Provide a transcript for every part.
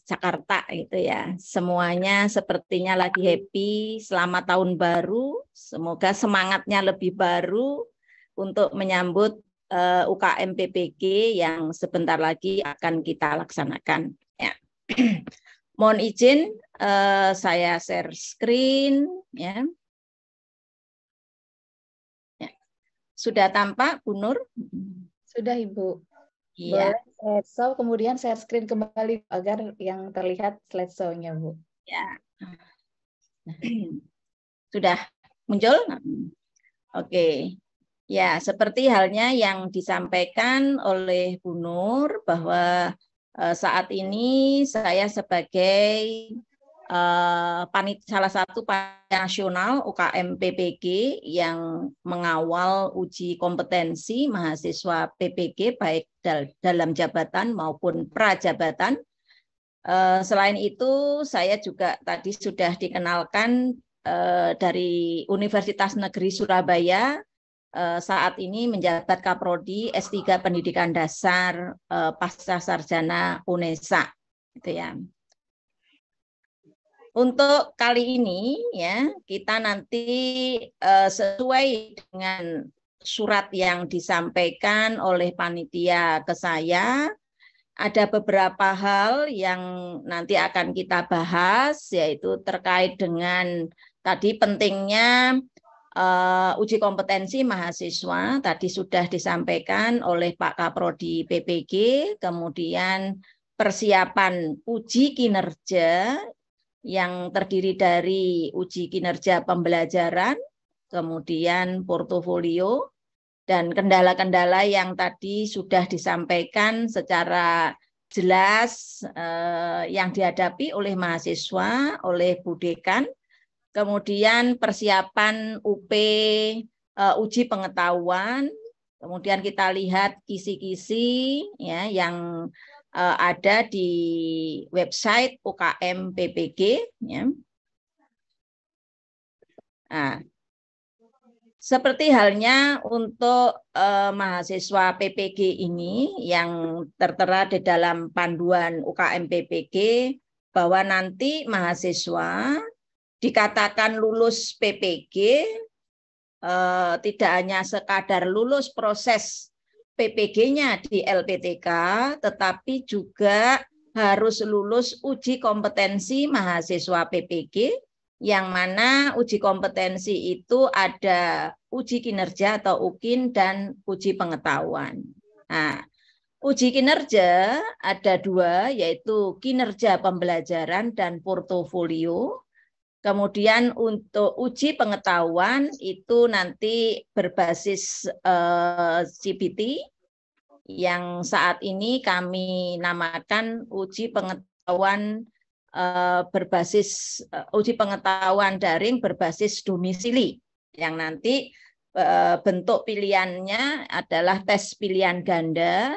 Jakarta gitu ya. Semuanya sepertinya lagi happy. Selamat tahun baru. Semoga semangatnya lebih baru untuk menyambut UKM PPG yang sebentar lagi akan kita laksanakan. Ya. Mohon izin saya share screen ya. Ya. Sudah tampak, Bu Nur? Sudah, Ibu. Iya. Boleh slideshow, kemudian share screen kembali agar yang terlihat slideshow-nya, Bu. Ya. Sudah muncul? Oke. Ya, seperti halnya yang disampaikan oleh Bu Nur bahwa saat ini saya sebagai salah satu panitia nasional UKM PPG yang mengawal uji kompetensi mahasiswa PPG baik dalam jabatan maupun prajabatan. Selain itu, saya juga tadi sudah dikenalkan dari Universitas Negeri Surabaya. Saat ini menjabat Kaprodi S3 Pendidikan Dasar Pasca Sarjana UNESA, gitu ya. Untuk kali ini ya kita nanti sesuai dengan surat yang disampaikan oleh panitia ke saya, ada beberapa hal yang nanti akan kita bahas, yaitu terkait dengan tadi pentingnya uji kompetensi mahasiswa. Tadi sudah disampaikan oleh Pak Kaprodi PPG, kemudian persiapan uji kinerja yang terdiri dari uji kinerja pembelajaran, kemudian portofolio, dan kendala-kendala yang tadi sudah disampaikan secara jelas yang dihadapi oleh mahasiswa, oleh Bu Dekan, kemudian persiapan uji pengetahuan, kemudian kita lihat kisi-kisi ya yang ada di website UKM PPG ya. Nah, seperti halnya untuk mahasiswa PPG ini yang tertera di dalam panduan UKM PPG bahwa nanti mahasiswa dikatakan lulus PPG tidak hanya sekadar lulus proses PPG-nya di LPTK, tetapi juga harus lulus uji kompetensi mahasiswa PPG, yang mana uji kompetensi itu ada uji kinerja atau UKIN dan uji pengetahuan. Nah, uji kinerja ada dua, yaitu kinerja pembelajaran dan portofolio. Kemudian untuk uji pengetahuan itu nanti berbasis CBT yang saat ini kami namakan uji pengetahuan berbasis uji pengetahuan daring berbasis domisili, yang nanti bentuk pilihannya adalah tes pilihan ganda,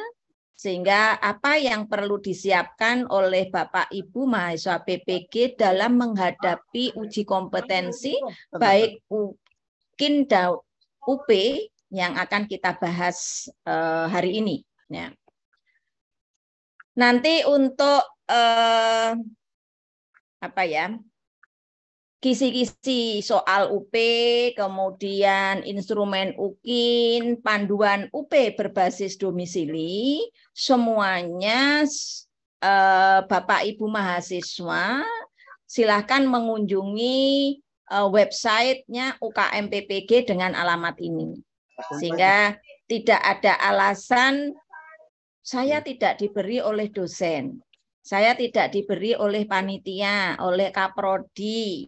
sehingga apa yang perlu disiapkan oleh Bapak Ibu mahasiswa PPG dalam menghadapi uji kompetensi baik UKIN dan UP yang akan kita bahas hari ini. Ya. Nanti untuk kisi-kisi soal UP, kemudian instrumen UKIN, panduan UP berbasis domisili, semuanya Bapak Ibu mahasiswa silahkan mengunjungi websitenya UKM PPG dengan alamat ini. Sehingga tidak ada alasan saya tidak diberi oleh dosen, saya tidak diberi oleh panitia, oleh Kaprodi.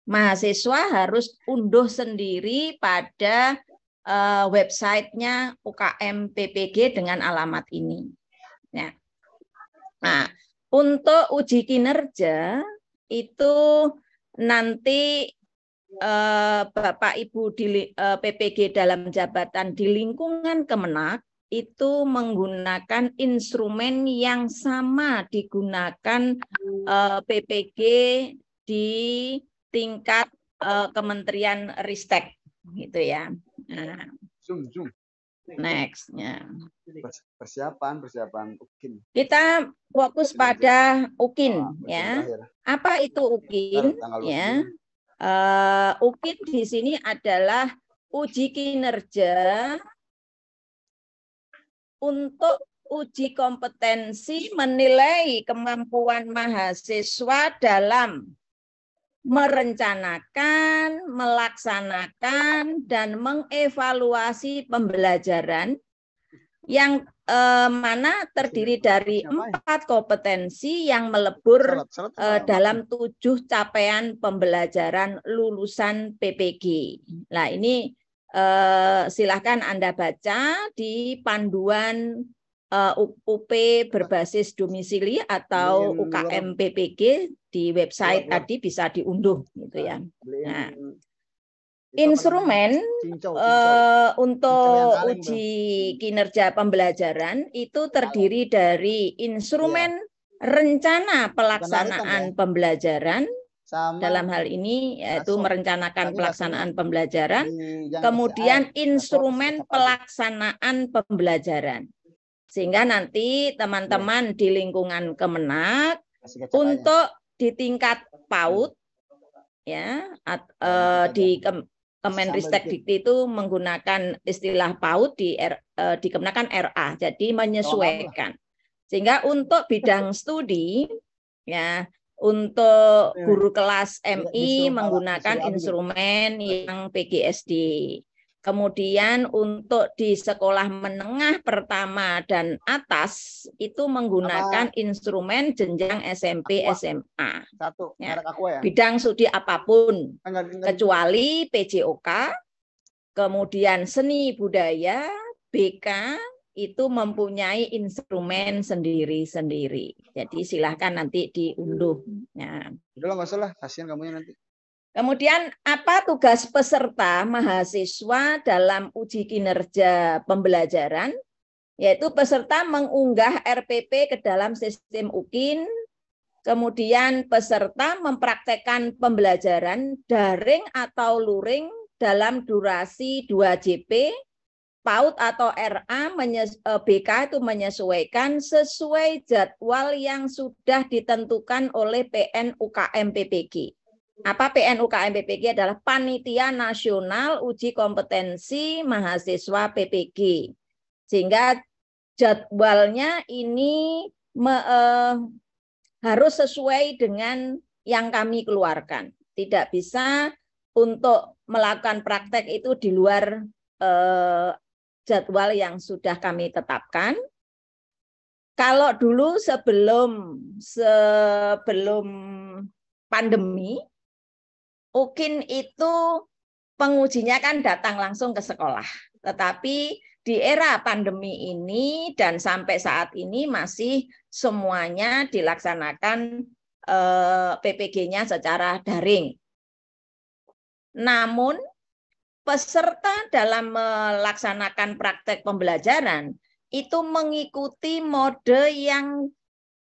Mahasiswa harus unduh sendiri pada websitenya UKM PPG dengan alamat ini. Ya. Nah, untuk uji kinerja itu nanti Bapak Ibu di PPG dalam jabatan di lingkungan Kemenak itu menggunakan instrumen yang sama digunakan PPG di tingkat Kementerian Ristek, gitu ya. Nah, Next-nya. Persiapan UKIN. Kita fokus pada UKIN ya. Apa itu UKIN? Ya. UKIN di sini adalah uji kinerja untuk uji kompetensi menilai kemampuan mahasiswa dalam merencanakan, melaksanakan, dan mengevaluasi pembelajaran yang mana terdiri dari 4 kompetensi yang melebur dalam 7 capaian pembelajaran lulusan PPG. Nah, ini silahkan Anda baca di panduan UP berbasis domisili atau UKM PPG di website tadi bisa diunduh gitu ya. Nah, instrumen untuk uji kinerja pembelajaran itu terdiri dari instrumen rencana pelaksanaan pembelajaran, dalam hal ini yaitu merencanakan pelaksanaan pembelajaran, kemudian instrumen pelaksanaan pembelajaran. Sehingga nanti teman-teman di lingkungan Kemenak untuk di tingkat PAUD ya di Kemenristek Dikti itu menggunakan istilah PAUD, di Kemenak kan RA, jadi menyesuaikan. Sehingga untuk bidang studi ya untuk guru kelas MI menggunakan instrumen yang PGSD. Kemudian untuk di sekolah menengah pertama dan atas itu menggunakan instrumen jenjang SMP SMA. Ya. Bidang studi apapun kecuali PJOK, kemudian seni budaya, BK itu mempunyai instrumen sendiri-sendiri. Jadi silahkan nanti diunduh. Ya. Udah lah, nggak usah lah, kasihan kamunya nanti. Kemudian apa tugas peserta mahasiswa dalam uji kinerja pembelajaran? Yaitu peserta mengunggah RPP ke dalam sistem UKIN, kemudian peserta mempraktekkan pembelajaran daring atau luring dalam durasi 2 JP, PAUD atau RA, BK itu menyesuaikan sesuai jadwal yang sudah ditentukan oleh PN UKM PPG. Apa PN UKM PPG? Adalah Panitia Nasional Uji Kompetensi Mahasiswa PPG. Sehingga jadwalnya ini harus sesuai dengan yang kami keluarkan. Tidak bisa untuk melakukan praktek itu di luar jadwal yang sudah kami tetapkan. Kalau dulu sebelum pandemi, UKIN itu pengujinya kan datang langsung ke sekolah. Tetapi di era pandemi ini dan sampai saat ini masih semuanya dilaksanakan PPG-nya secara daring. Namun peserta dalam melaksanakan praktek pembelajaran itu mengikuti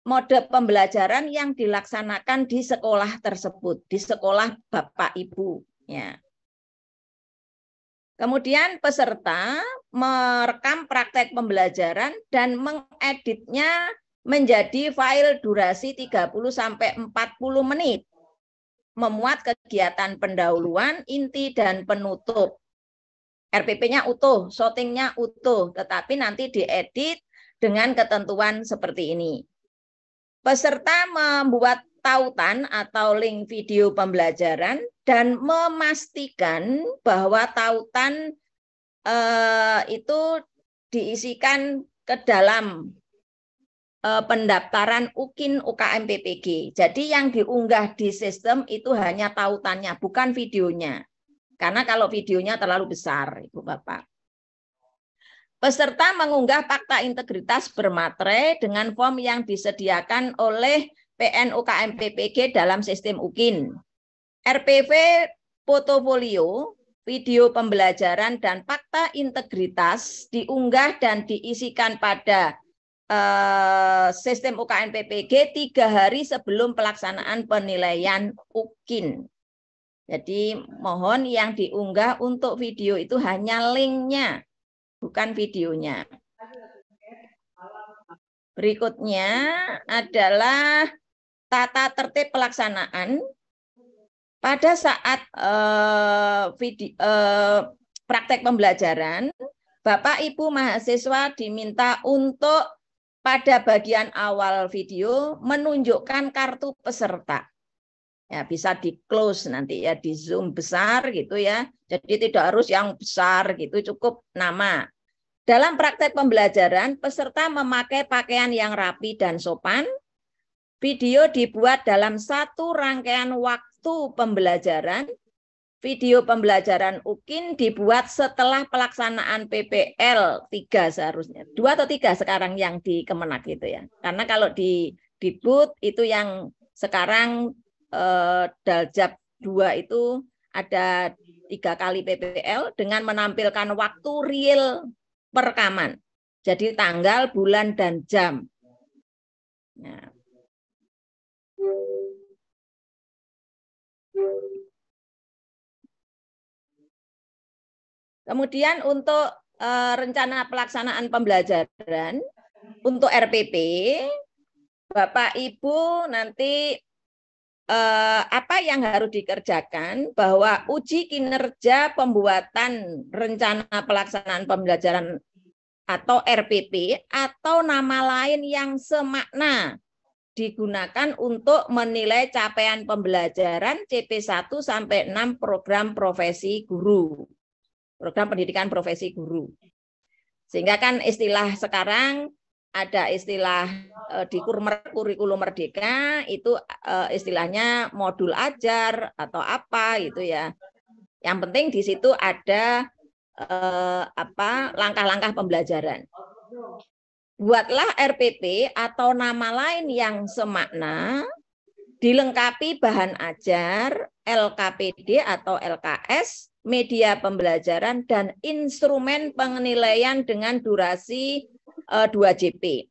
mode pembelajaran yang dilaksanakan di sekolah tersebut, di sekolah Bapak Ibu. Ya. Kemudian peserta merekam praktek pembelajaran dan mengeditnya menjadi file durasi 30-40 menit. Memuat kegiatan pendahuluan, inti, dan penutup. RPP-nya utuh, shooting-nya utuh, tetapi nanti diedit dengan ketentuan seperti ini. Peserta membuat tautan atau link video pembelajaran dan memastikan bahwa tautan itu diisikan ke dalam pendaftaran UKIN UKM PPG. Jadi yang diunggah di sistem itu hanya tautannya, bukan videonya. Karena kalau videonya terlalu besar, Ibu Bapak. Peserta mengunggah fakta integritas bermaterai dengan form yang disediakan oleh PN UKM PPG dalam sistem UKIN. RPV portofolio, video pembelajaran, dan fakta integritas diunggah dan diisikan pada sistem UKM PPG 3 hari sebelum pelaksanaan penilaian UKIN. Jadi mohon yang diunggah untuk video itu hanya linknya, bukan videonya. Berikutnya adalah tata tertib pelaksanaan pada saat praktek pembelajaran. Bapak Ibu mahasiswa diminta untuk pada bagian awal video menunjukkan kartu peserta. Ya, bisa di close nanti ya, di zoom besar gitu ya. Jadi tidak harus yang besar gitu, cukup nama. Dalam praktek pembelajaran, peserta memakai pakaian yang rapi dan sopan. Video dibuat dalam satu rangkaian waktu pembelajaran. Video pembelajaran UKIN dibuat setelah pelaksanaan PPL 3 seharusnya. 2 atau 3 sekarang yang di Kemenak gitu ya. Karena kalau di BUT itu yang sekarang Daljab 2 itu ada 3 kali PPL dengan menampilkan waktu real perekaman. Jadi tanggal, bulan, dan jam. Nah. Kemudian untuk rencana pelaksanaan pembelajaran untuk RPP, Bapak Ibu nanti apa yang harus dikerjakan, bahwa uji kinerja pembuatan rencana pelaksanaan pembelajaran atau RPP atau nama lain yang semakna digunakan untuk menilai capaian pembelajaran CP1 sampai 6 program profesi guru. Program pendidikan profesi guru. Sehingga kan istilah sekarang ada istilah di kurikulum merdeka itu istilahnya modul ajar atau apa gitu ya. Yang penting di situ ada langkah-langkah pembelajaran. Buatlah RPP atau nama lain yang semakna, dilengkapi bahan ajar, LKPD atau LKS, media pembelajaran, dan instrumen penilaian dengan durasi 2 JP.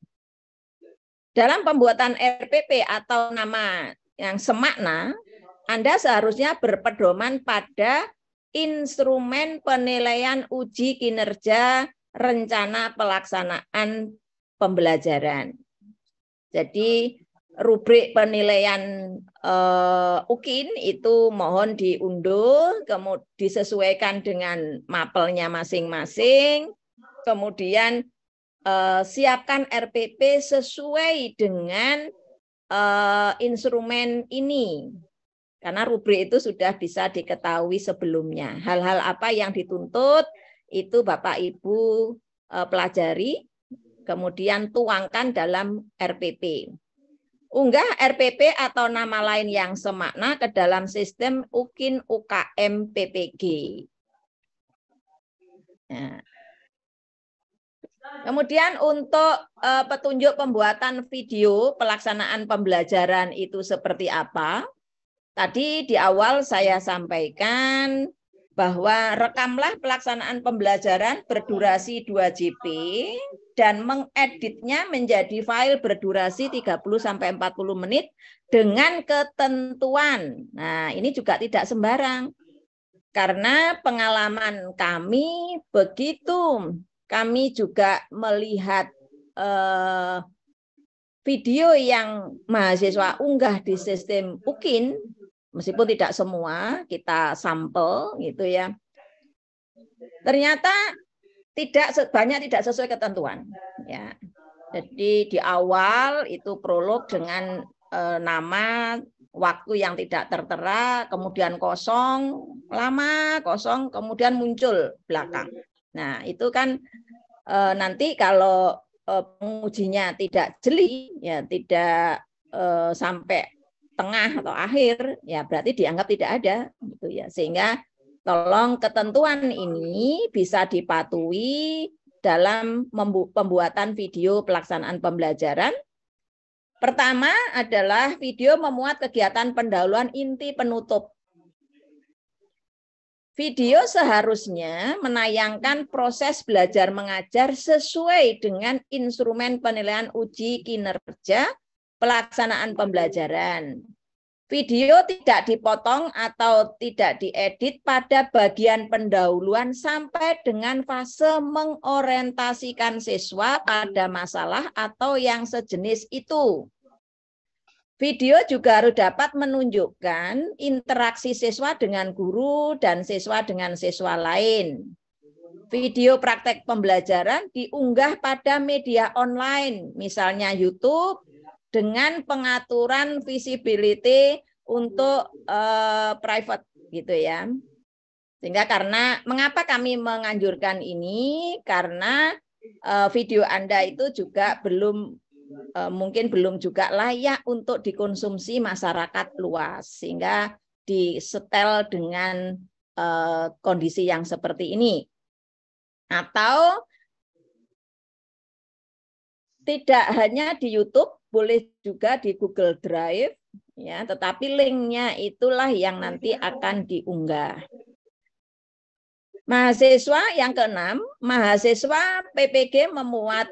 Dalam pembuatan RPP atau nama yang semakna, Anda seharusnya berpedoman pada instrumen penilaian uji kinerja rencana pelaksanaan pembelajaran. Jadi rubrik penilaian UKIN itu mohon diunduh, kemudian disesuaikan dengan mapelnya masing-masing, kemudian siapkan RPP sesuai dengan instrumen ini, karena rubrik itu sudah bisa diketahui sebelumnya. Hal-hal apa yang dituntut itu Bapak Ibu pelajari, kemudian tuangkan dalam RPP. Unggah RPP atau nama lain yang semakna ke dalam sistem UKIN UKM PPG. Nah. Kemudian untuk petunjuk pembuatan video pelaksanaan pembelajaran itu seperti apa? Tadi di awal saya sampaikan bahwa rekamlah pelaksanaan pembelajaran berdurasi 2 JP dan mengeditnya menjadi file berdurasi 30-40 menit dengan ketentuan. Nah, ini juga tidak sembarang. Karena pengalaman kami begitu, kami juga melihat video yang mahasiswa unggah di sistem UKIN, meskipun tidak semua, kita sampel gitu ya. Ternyata banyak tidak sesuai ketentuan ya. Jadi di awal itu prolog dengan nama, waktu yang tidak tertera, kemudian kosong, lama kosong, kemudian muncul belakang. Nah, itu kan nanti kalau pengujinya tidak jeli, ya tidak sampai tengah atau akhir, ya berarti dianggap tidak ada, gitu ya. Sehingga tolong ketentuan ini bisa dipatuhi dalam pembuatan video pelaksanaan pembelajaran. Pertama adalah video memuat kegiatan pendahuluan inti penutup. Video seharusnya menayangkan proses belajar mengajar sesuai dengan instrumen penilaian uji kinerja pelaksanaan pembelajaran. Video tidak dipotong atau tidak diedit pada bagian pendahuluan sampai dengan fase mengorientasikan siswa pada masalah atau yang sejenis itu. Video juga harus dapat menunjukkan interaksi siswa dengan guru dan siswa dengan siswa lain. Video praktek pembelajaran diunggah pada media online, misalnya YouTube, dengan pengaturan visibility untuk private gitu ya. Sehingga karena mengapa kami menganjurkan ini, karena video Anda itu juga mungkin belum juga layak untuk dikonsumsi masyarakat luas, sehingga disetel dengan kondisi yang seperti ini. Atau tidak hanya di YouTube, boleh juga di Google Drive, ya. Tetapi linknya itulah yang nanti akan diunggah. Mahasiswa yang keenam, mahasiswa PPG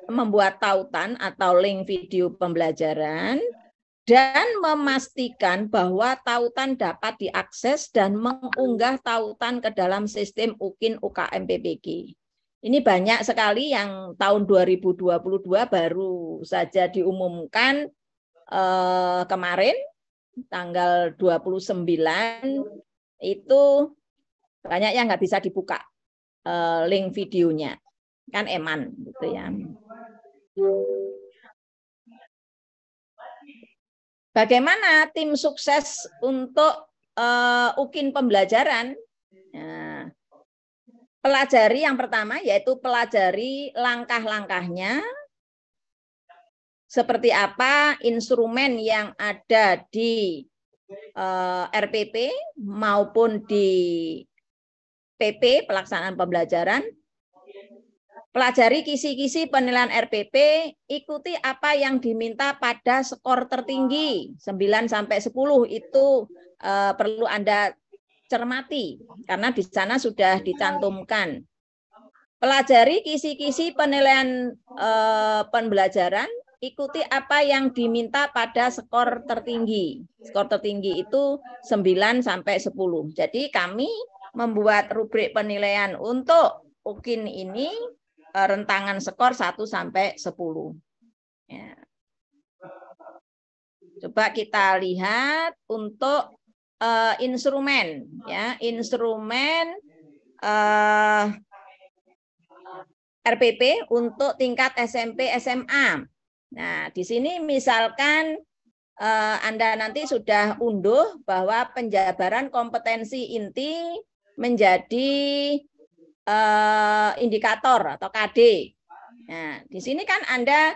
membuat tautan atau link video pembelajaran dan memastikan bahwa tautan dapat diakses dan mengunggah tautan ke dalam sistem UKIN UKM PPG. Ini banyak sekali yang tahun 2022 baru saja diumumkan kemarin tanggal 29 itu banyak yang nggak bisa dibuka link videonya, kan eman gitu ya. Bagaimana tim sukses untuk UKIN pembelajaran? Nah, pelajari yang pertama yaitu pelajari langkah-langkahnya, seperti apa instrumen yang ada di RPP maupun di PP pelaksanaan pembelajaran. Pelajari kisi-kisi penilaian RPP, ikuti apa yang diminta pada skor tertinggi 9 sampai 10 itu perlu Anda cermati karena di sana sudah dicantumkan. Pelajari kisi-kisi penilaian pembelajaran, ikuti apa yang diminta pada skor tertinggi. Skor tertinggi itu 9 sampai 10. Jadi kami membuat rubrik penilaian untuk UKIN ini rentangan skor 1 sampai 10. Ya. Coba kita lihat untuk instrumen, ya, instrumen RPP untuk tingkat SMP SMA. Nah, di sini misalkan Anda nanti sudah unduh bahwa penjabaran kompetensi inti menjadi indikator atau KD. Nah, di sini kan Anda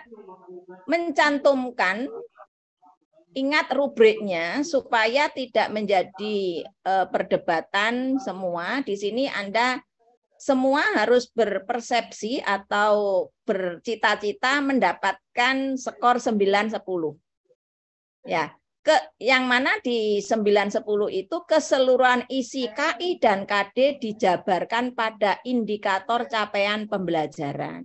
mencantumkan, ingat rubriknya supaya tidak menjadi perdebatan semua. Di sini Anda semua harus berpersepsi atau bercita-cita mendapatkan skor 9-10. Ya. Yang mana di 9-10 itu keseluruhan isi KI dan KD dijabarkan pada indikator capaian pembelajaran.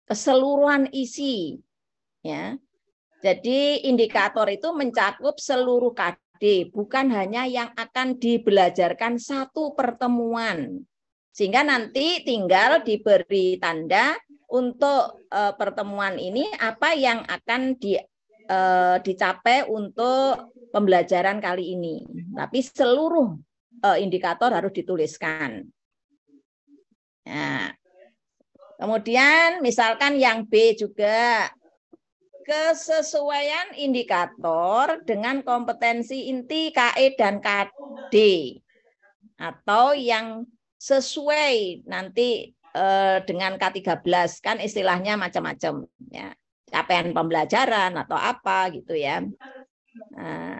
Keseluruhan isi, ya. Jadi indikator itu mencakup seluruh KD, bukan hanya yang akan dibelajarkan satu pertemuan. Sehingga nanti tinggal diberi tanda untuk pertemuan ini apa yang akan dicapai untuk pembelajaran kali ini. Tapi seluruh indikator harus dituliskan. Nah, kemudian misalkan yang B juga, kesesuaian indikator dengan kompetensi inti KE dan KD. Atau yang sesuai nanti dengan K13, kan istilahnya macam-macam. Ya. Capaian pembelajaran atau apa gitu ya. Nah,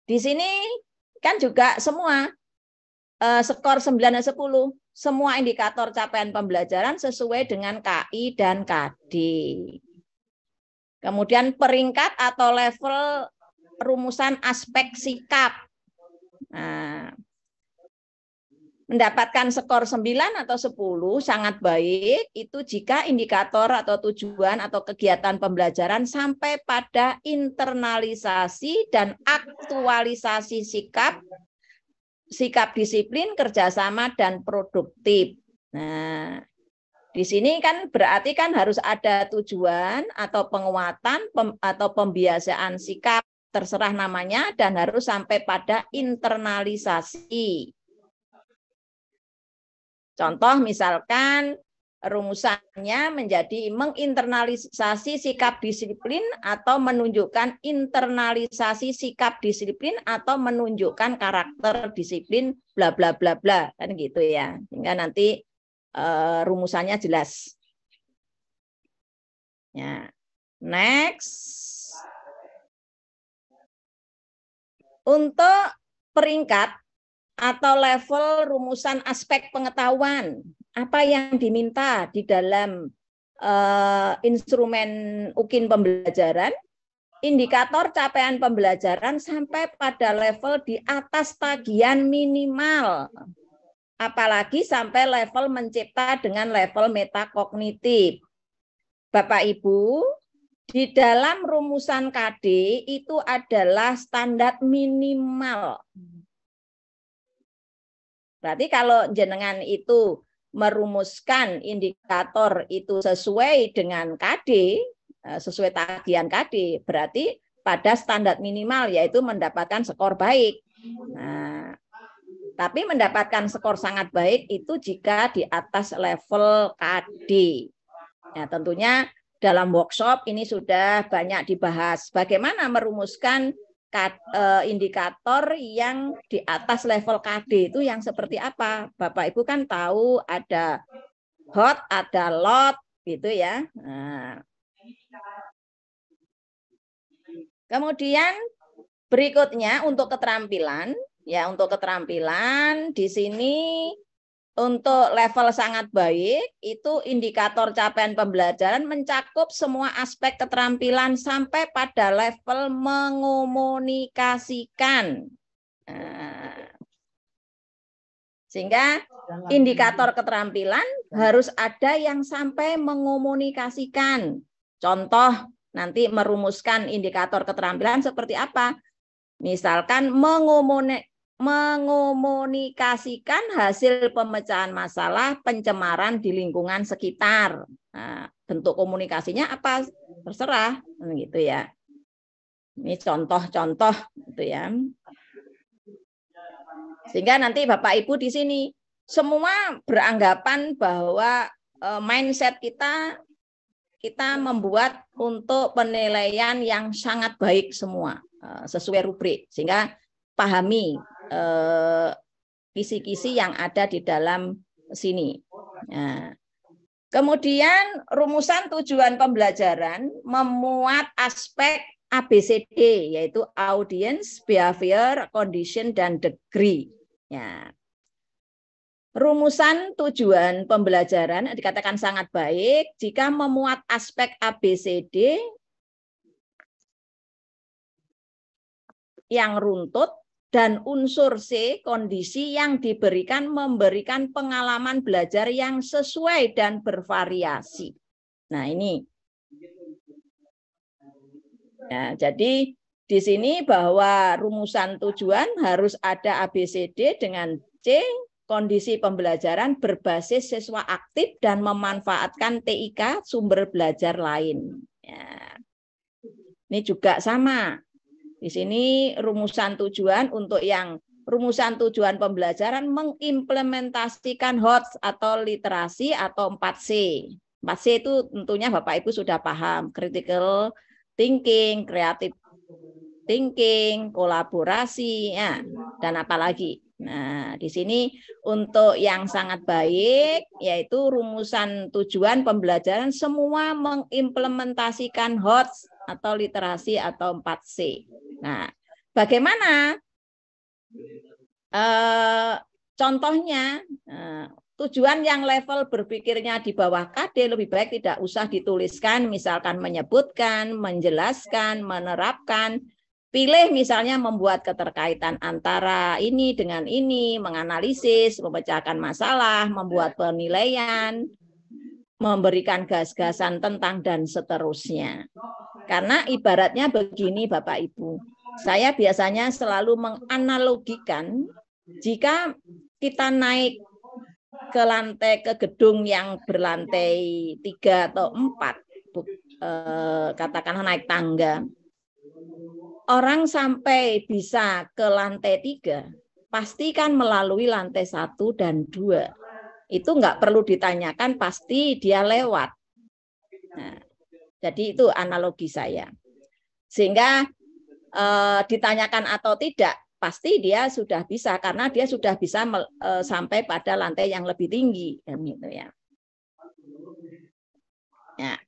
di sini kan juga semua skor 9-10, semua indikator capaian pembelajaran sesuai dengan KI dan KD. Kemudian peringkat atau level rumusan aspek sikap. Mendapatkan skor 9 atau 10 sangat baik itu jika indikator atau tujuan atau kegiatan pembelajaran sampai pada internalisasi dan aktualisasi sikap disiplin, kerjasama, dan produktif. Nah, di sini kan berarti kan harus ada tujuan atau penguatan atau pembiasaan sikap, terserah namanya, dan harus sampai pada internalisasi. Contoh misalkan rumusannya menjadi menginternalisasi sikap disiplin atau menunjukkan internalisasi sikap disiplin atau menunjukkan karakter disiplin bla bla bla bla kan gitu ya. Sehingga nanti rumusannya jelas. Ya. Next. Untuk peringkat atau level rumusan aspek pengetahuan, apa yang diminta di dalam instrumen UKIN pembelajaran, indikator capaian pembelajaran sampai pada level di atas tagihan minimal, apalagi sampai level mencipta dengan level metakognitif. Bapak Ibu, di dalam rumusan KD itu adalah standar minimal. Berarti kalau jenengan itu merumuskan indikator itu sesuai dengan KD, sesuai tagihan KD, berarti pada standar minimal yaitu mendapatkan skor baik. Nah, tapi mendapatkan skor sangat baik itu jika di atas level KD. Ya, tentunya dalam workshop ini sudah banyak dibahas bagaimana merumuskan indikator yang di atas level KD itu yang seperti apa. Bapak Ibu kan tahu ada hot, ada lot gitu ya. Nah. Kemudian berikutnya untuk keterampilan, ya untuk keterampilan di sini untuk level sangat baik itu indikator capaian pembelajaran mencakup semua aspek keterampilan sampai pada level mengomunikasikan. Nah, sehingga indikator keterampilan harus ada yang sampai mengomunikasikan. Contoh nanti merumuskan indikator keterampilan seperti apa? Misalkan mengomunikasikan hasil pemecahan masalah pencemaran di lingkungan sekitar. Nah, bentuk komunikasinya apa? Terserah, gitu ya. Ini contoh-contoh, gitu ya. Sehingga nanti Bapak Ibu di sini semua beranggapan bahwa mindset kita membuat untuk penilaian yang sangat baik semua sesuai rubrik, sehingga pahami kisi-kisi yang ada di dalam sini. Nah, kemudian rumusan tujuan pembelajaran memuat aspek ABCD, yaitu audience, behavior, condition, dan degree. Ya. Rumusan tujuan pembelajaran dikatakan sangat baik jika memuat aspek ABCD yang runtut dan unsur C, kondisi yang diberikan memberikan pengalaman belajar yang sesuai dan bervariasi. Nah, ini. Ya, jadi di sini bahwa rumusan tujuan harus ada ABCD dengan C, kondisi pembelajaran berbasis siswa aktif dan memanfaatkan TIK sumber belajar lain. Ya. Ini juga sama. Di sini rumusan tujuan untuk yang rumusan tujuan pembelajaran mengimplementasikan HOTS atau literasi atau 4C. 4C itu tentunya Bapak Ibu sudah paham. Critical thinking, creative thinking, kolaborasi, ya, dan apalagi. Nah, di sini untuk yang sangat baik, yaitu rumusan tujuan pembelajaran semua mengimplementasikan HOTS atau literasi atau 4C. Nah, bagaimana contohnya? Tujuan yang level berpikirnya di bawah KD lebih baik tidak usah dituliskan, misalkan menyebutkan, menjelaskan, menerapkan, Pilih misalnya membuat keterkaitan antara ini dengan ini, menganalisis, memecahkan masalah, membuat penilaian, memberikan gas-gasan tentang dan seterusnya. Karena ibaratnya begini Bapak Ibu, saya biasanya selalu menganalogikan jika kita naik ke gedung yang berlantai 3 atau 4, katakanlah naik tangga. Orang sampai bisa ke lantai 3, pasti kan melalui lantai 1 dan 2. Itu nggak perlu ditanyakan, pasti dia lewat. Nah, jadi itu analogi saya. Sehingga ditanyakan atau tidak, pasti dia sudah bisa, karena dia sudah bisa sampai pada lantai yang lebih tinggi. Gitu ya. Nah,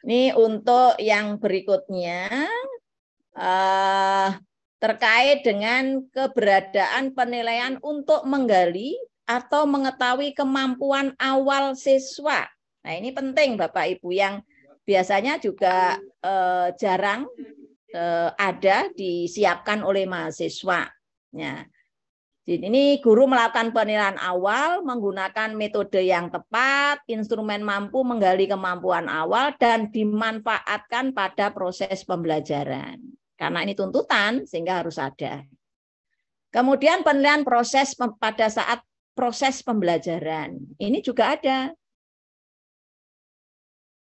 ini untuk yang berikutnya. Terkait dengan keberadaan penilaian untuk menggali atau mengetahui kemampuan awal siswa. Nah, ini penting Bapak Ibu, yang biasanya juga jarang ada disiapkan oleh mahasiswa. Ya. Jadi ini guru melakukan penilaian awal menggunakan metode yang tepat, instrumen mampu menggali kemampuan awal dan dimanfaatkan pada proses pembelajaran. Karena ini tuntutan, sehingga harus ada. Kemudian penilaian proses pada saat proses pembelajaran. Ini juga ada.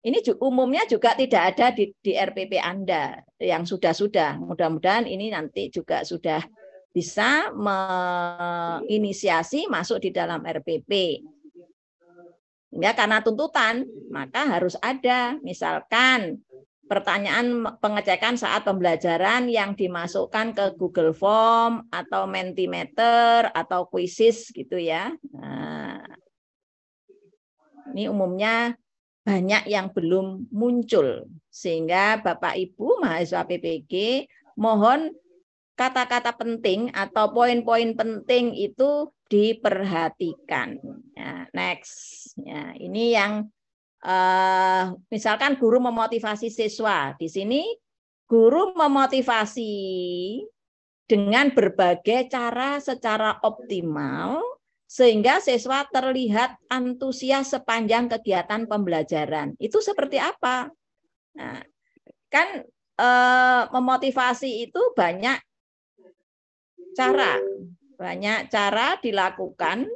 Ini umumnya juga tidak ada di RPP Anda yang sudah-sudah. Mudah-mudahan ini nanti juga sudah bisa menginisiasi masuk di dalam RPP. Ya, karena tuntutan, maka harus ada. Misalkan pertanyaan pengecekan saat pembelajaran yang dimasukkan ke Google Form atau Mentimeter atau Quizzes gitu ya. Nah, ini umumnya banyak yang belum muncul, sehingga Bapak Ibu mahasiswa PPG mohon kata-kata penting atau poin-poin penting itu diperhatikan. Ya, next, ya, ini yang misalkan guru memotivasi siswa. Di sini guru memotivasi dengan berbagai cara secara optimal sehingga siswa terlihat antusias sepanjang kegiatan pembelajaran. Itu seperti apa? Nah, kan memotivasi itu banyak cara dilakukan.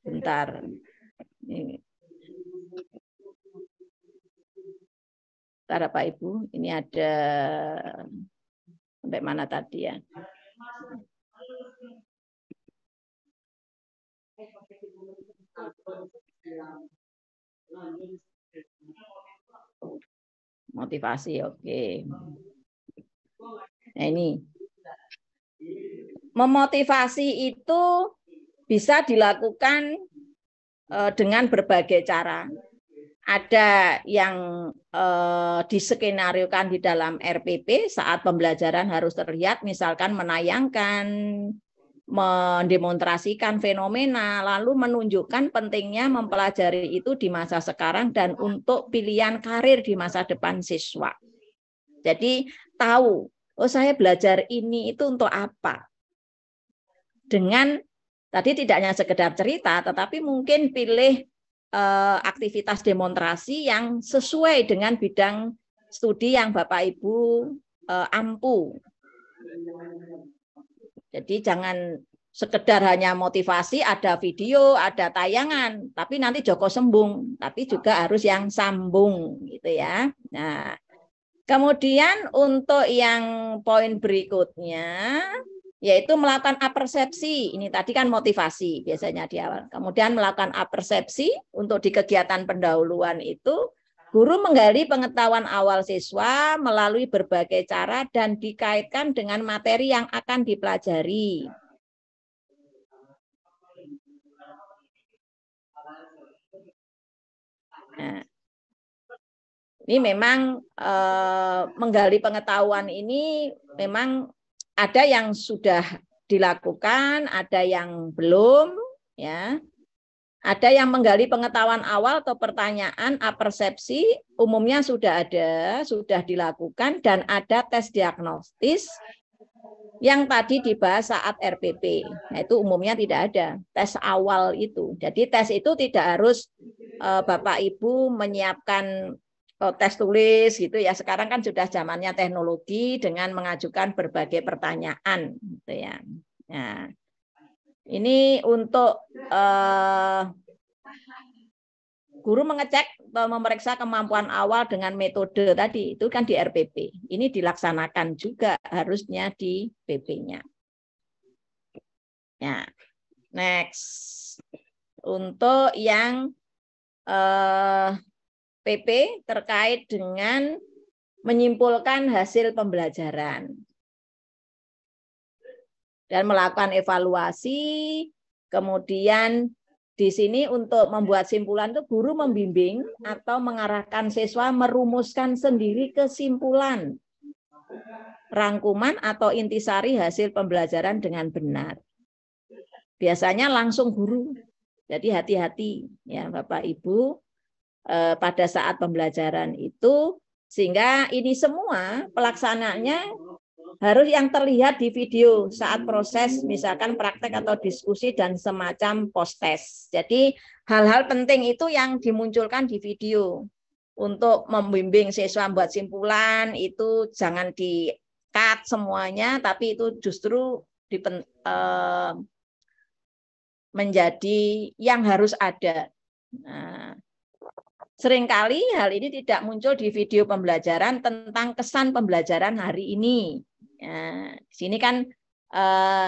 Bentar. Ini. Bapak Ibu, ini ada sampai mana tadi ya? Motivasi, oke. Nah, ini. Memotivasi itu bisa dilakukan dengan berbagai cara. Ada yang diskenariokan di dalam RPP saat pembelajaran harus terlihat, misalkan menayangkan, mendemonstrasikan fenomena, lalu menunjukkan pentingnya mempelajari itu di masa sekarang dan untuk pilihan karir di masa depan siswa. Jadi tahu, oh saya belajar ini itu untuk apa? Dengan tadi tidak hanya sekedar cerita, tetapi mungkin pilih aktivitas demonstrasi yang sesuai dengan bidang studi yang Bapak Ibu ampu. Jadi jangan sekedar hanya motivasi, ada video, ada tayangan, tapi nanti Joko sembung, tapi juga harus yang sambung gitu ya. Nah, kemudian untuk yang poin berikutnya yaitu melakukan apersepsi. Ini tadi kan motivasi biasanya di awal. Kemudian melakukan apersepsi untuk di kegiatan pendahuluan itu, guru menggali pengetahuan awal siswa melalui berbagai cara dan dikaitkan dengan materi yang akan dipelajari. Nah, ini memang menggali pengetahuan ini memang ada yang sudah dilakukan, ada yang belum, ya. Ada yang menggali pengetahuan awal atau pertanyaan apersepsi, umumnya sudah ada, sudah dilakukan, dan ada tes diagnostis yang tadi dibahas saat RPP. Nah, itu umumnya tidak ada tes awal itu. Jadi tes itu tidak harus Bapak Ibu menyiapkan tes tulis gitu ya. Sekarang kan sudah zamannya teknologi dengan mengajukan berbagai pertanyaan gitu ya. Nah, ini untuk guru mengecek atau memeriksa kemampuan awal dengan metode tadi, itu kan di RPP. Ini dilaksanakan juga harusnya di PP-nya. Ya, next. Untuk yang PP terkait dengan menyimpulkan hasil pembelajaran dan melakukan evaluasi, kemudian di sini untuk membuat simpulan itu guru membimbing atau mengarahkan siswa merumuskan sendiri kesimpulan, rangkuman atau intisari hasil pembelajaran dengan benar. Biasanya langsung guru. Jadi hati-hati ya Bapak Ibu pada saat pembelajaran itu, sehingga ini semua pelaksanaannya harus yang terlihat di video saat proses misalkan praktek atau diskusi dan semacam post-test. Jadi hal-hal penting itu yang dimunculkan di video. Untuk membimbing siswa buat simpulan itu jangan di-cut semuanya, tapi itu justru menjadi yang harus ada. Nah, seringkali hal ini tidak muncul di video pembelajaran tentang kesan pembelajaran hari ini. Ya, di sini kan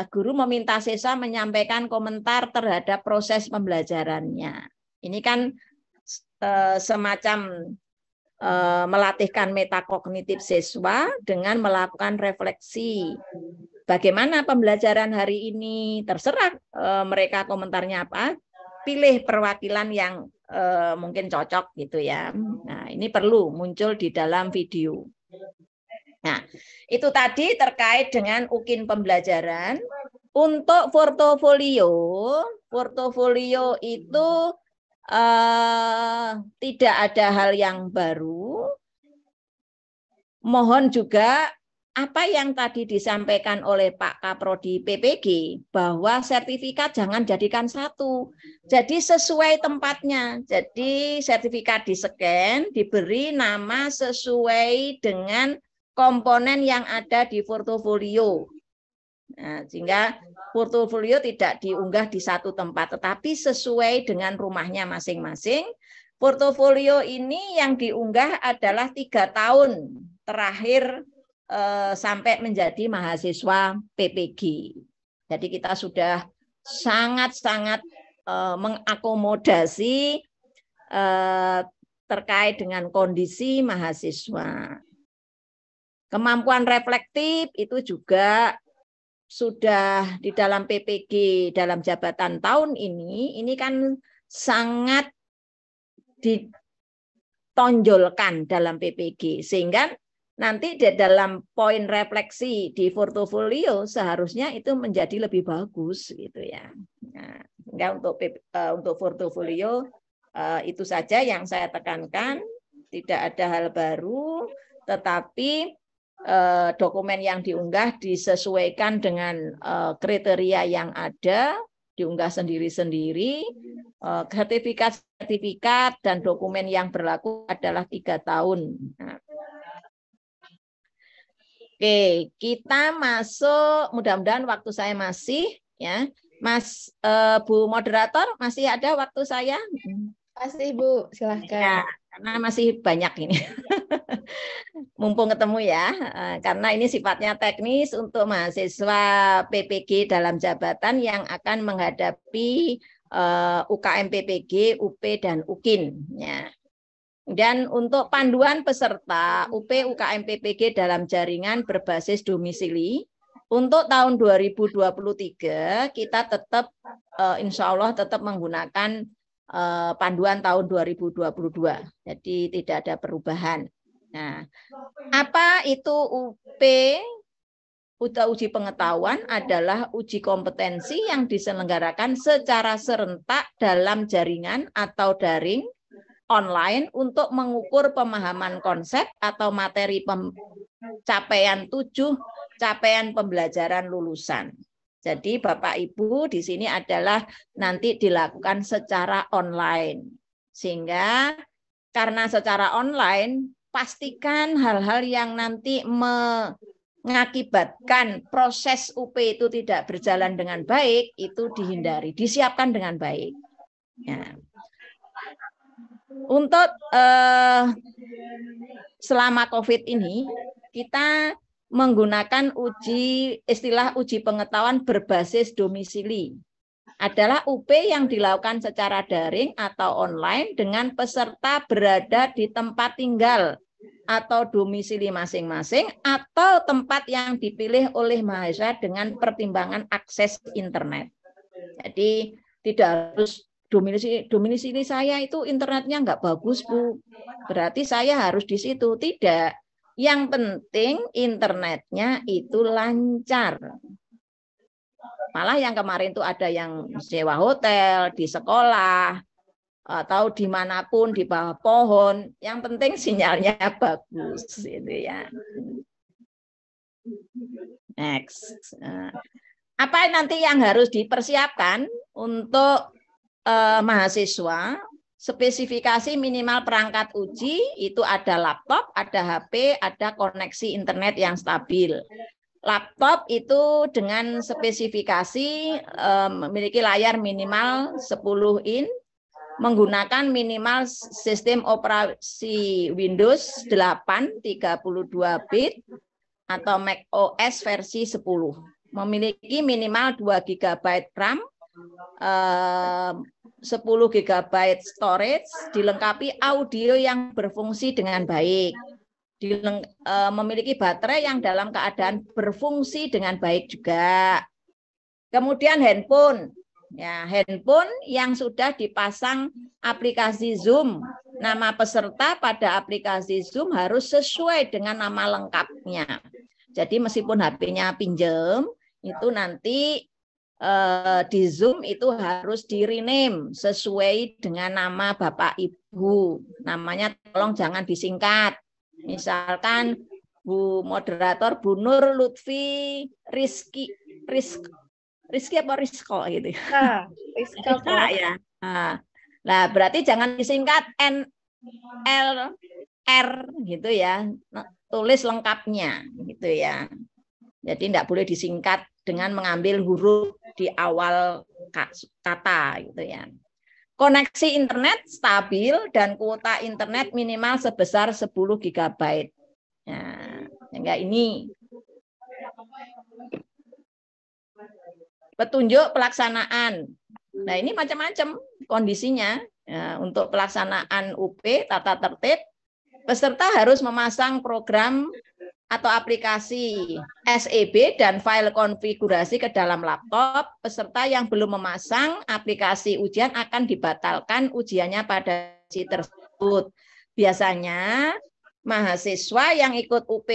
guru meminta siswa menyampaikan komentar terhadap proses pembelajarannya. Ini kan semacam melatihkan metakognitif siswa dengan melakukan refleksi. Bagaimana pembelajaran hari ini? Terserah mereka komentarnya apa. Pilih perwakilan yang mungkin cocok gitu ya. Nah, ini perlu muncul di dalam video. Nah, itu tadi terkait dengan UKIN pembelajaran. Untuk portofolio itu tidak ada hal yang baru. Mohon juga apa yang tadi disampaikan oleh Pak Kaprodi PPG, bahwa sertifikat jangan jadikan satu. Jadi sesuai tempatnya. Jadi sertifikat di-scan, diberi nama sesuai dengan komponen yang ada di portofolio. Nah, sehingga portofolio tidak diunggah di satu tempat, tetapi sesuai dengan rumahnya masing-masing. Portofolio ini yang diunggah adalah 3 tahun terakhir sampai menjadi mahasiswa PPG. Jadi kita sudah sangat-sangat mengakomodasi terkait dengan kondisi mahasiswa. Kemampuan reflektif itu juga sudah di dalam PPG dalam jabatan tahun ini kan sangat ditonjolkan dalam PPG, sehingga nanti di dalam poin refleksi di portofolio seharusnya itu menjadi lebih bagus gitu ya. Nah, sehingga untuk portofolio itu saja yang saya tekankan, tidak ada hal baru, tetapi dokumen yang diunggah disesuaikan dengan kriteria yang ada, diunggah sendiri-sendiri. Sertifikat dan dokumen yang berlaku adalah 3 tahun. Nah. Oke, kita masuk, mudah-mudahan waktu saya masih ya. Mas Bu Moderator, masih ada waktu saya? Masih Bu, silahkan. Ya, karena masih banyak ini. Mumpung ketemu ya, karena ini sifatnya teknis untuk mahasiswa PPG dalam jabatan yang akan menghadapi UKM PPG, UP, dan UKIN. Ya. Dan untuk panduan peserta UP UKM PPG dalam jaringan berbasis domisili, untuk tahun 2023 kita tetap insya Allah tetap menggunakan panduan tahun 2022. Jadi tidak ada perubahan. Nah, apa itu UP uji pengetahuan adalah uji kompetensi yang diselenggarakan secara serentak dalam jaringan atau daring online untuk mengukur pemahaman konsep atau materi capaian pembelajaran lulusan. Jadi Bapak Ibu di sini adalah nanti dilakukan secara online. Sehingga karena secara online pastikan hal-hal yang nanti mengakibatkan proses UP itu tidak berjalan dengan baik, itu dihindari, disiapkan dengan baik. Ya. Untuk selama COVID ini, kita menggunakan istilah uji pengetahuan berbasis domisili. Adalah UP yang dilakukan secara daring atau online dengan peserta berada di tempat tinggal atau domisili masing-masing atau tempat yang dipilih oleh mahasiswa dengan pertimbangan akses internet. Jadi tidak harus domisili saya itu internetnya nggak bagus, Bu. Berarti saya harus di situ. Tidak. Yang penting internetnya itu lancar. Malah yang kemarin itu ada yang sewa hotel, di sekolah, atau dimanapun, di bawah pohon. Yang penting sinyalnya bagus. Gitu ya. Next. Apa nanti yang harus dipersiapkan untuk mahasiswa? Spesifikasi minimal perangkat uji itu ada laptop, ada HP, ada koneksi internet yang stabil. Laptop itu dengan spesifikasi memiliki layar minimal 10 in, menggunakan minimal sistem operasi Windows 8 32 bit atau Mac OS versi 10. Memiliki minimal 2 GB RAM, 10 GB storage, dilengkapi audio yang berfungsi dengan baik. Memiliki baterai yang dalam keadaan berfungsi dengan baik juga. Kemudian handphone. Ya, handphone yang sudah dipasang aplikasi Zoom. Nama peserta pada aplikasi Zoom harus sesuai dengan nama lengkapnya. Jadi meskipun HP-nya pinjem, itu nanti di Zoom itu harus di-rename sesuai dengan nama Bapak Ibu. Namanya tolong jangan disingkat. Misalkan Bu moderator Bu Nur Lutfi Rizky apa Rizko gitu. Rizko ya. Nah, berarti jangan disingkat NLR gitu ya. Tulis lengkapnya gitu ya. Jadi tidak boleh disingkat dengan mengambil huruf di awal kata gitu ya. Koneksi internet stabil dan kuota internet minimal sebesar 10 GB. Nah, sehingga ini petunjuk pelaksanaan. Nah, ini macam-macam kondisinya. Ya, untuk pelaksanaan UP tata tertib, peserta harus memasang program atau aplikasi SEB dan file konfigurasi ke dalam laptop. Peserta yang belum memasang aplikasi ujian akan dibatalkan ujiannya pada sesi tersebut. Biasanya mahasiswa yang ikut UP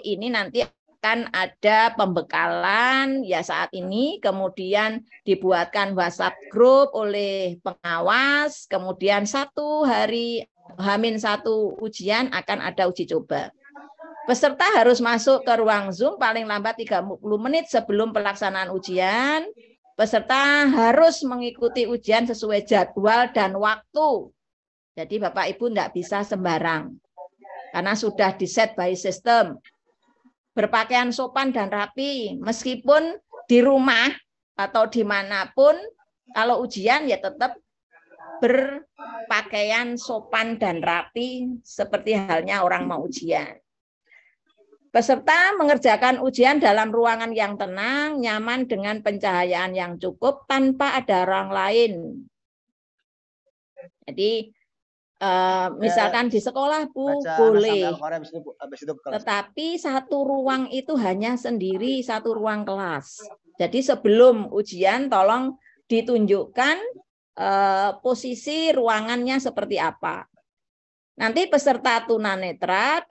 ini nanti akan ada pembekalan ya saat ini, kemudian dibuatkan WhatsApp group oleh pengawas, kemudian 1 hari H-1 ujian akan ada uji coba. Peserta harus masuk ke ruang Zoom paling lambat 30 menit sebelum pelaksanaan ujian. Peserta harus mengikuti ujian sesuai jadwal dan waktu. Jadi Bapak Ibu tidak bisa sembarang. Karena sudah di-set by system. Berpakaian sopan dan rapi. Meskipun di rumah atau dimanapun, kalau ujian ya tetap berpakaian sopan dan rapi seperti halnya orang mau ujian. Peserta mengerjakan ujian dalam ruangan yang tenang, nyaman dengan pencahayaan yang cukup tanpa ada orang lain. Jadi misalkan di sekolah Bu boleh, tetapi satu ruang itu hanya sendiri, satu ruang kelas. Jadi sebelum ujian tolong ditunjukkan posisi ruangannya seperti apa. Nanti peserta tunanetra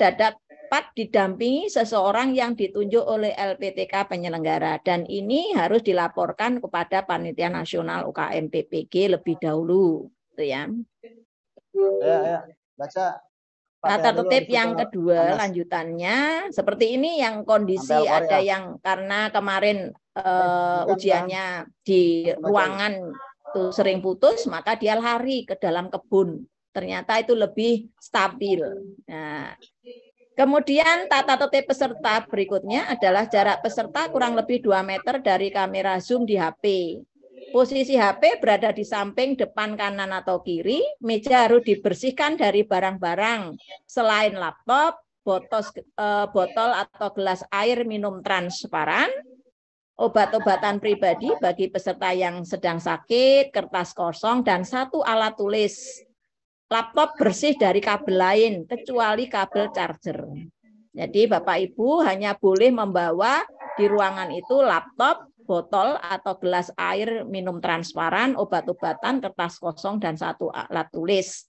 dapat didampingi seseorang yang ditunjuk oleh LPTK penyelenggara, dan ini harus dilaporkan kepada Panitia Nasional UKM PPG lebih dahulu, gitu ya. Ya, baca Tata Fatihah dulu, tertib habis itu yang kedua Anas. lanjutannya seperti ini, yang kondisi Sampai Al-Qari'ah. ada yang karena kemarin bukan, ujiannya di ruangan tuh sering putus, maka dia lari ke dalam kebun. Ternyata itu lebih stabil. Nah, kemudian tata tertib peserta berikutnya adalah jarak peserta kurang lebih 2 meter dari kamera Zoom di HP. Posisi HP berada di samping, depan, kanan, atau kiri. Meja harus dibersihkan dari barang-barang selain laptop, botol atau gelas air minum transparan, obat-obatan pribadi bagi peserta yang sedang sakit, kertas kosong, dan 1 alat tulis. Laptop bersih dari kabel lain, kecuali kabel charger. Jadi Bapak Ibu hanya boleh membawa di ruangan itu laptop, botol atau gelas air minum transparan, obat-obatan, kertas kosong, dan 1 alat tulis.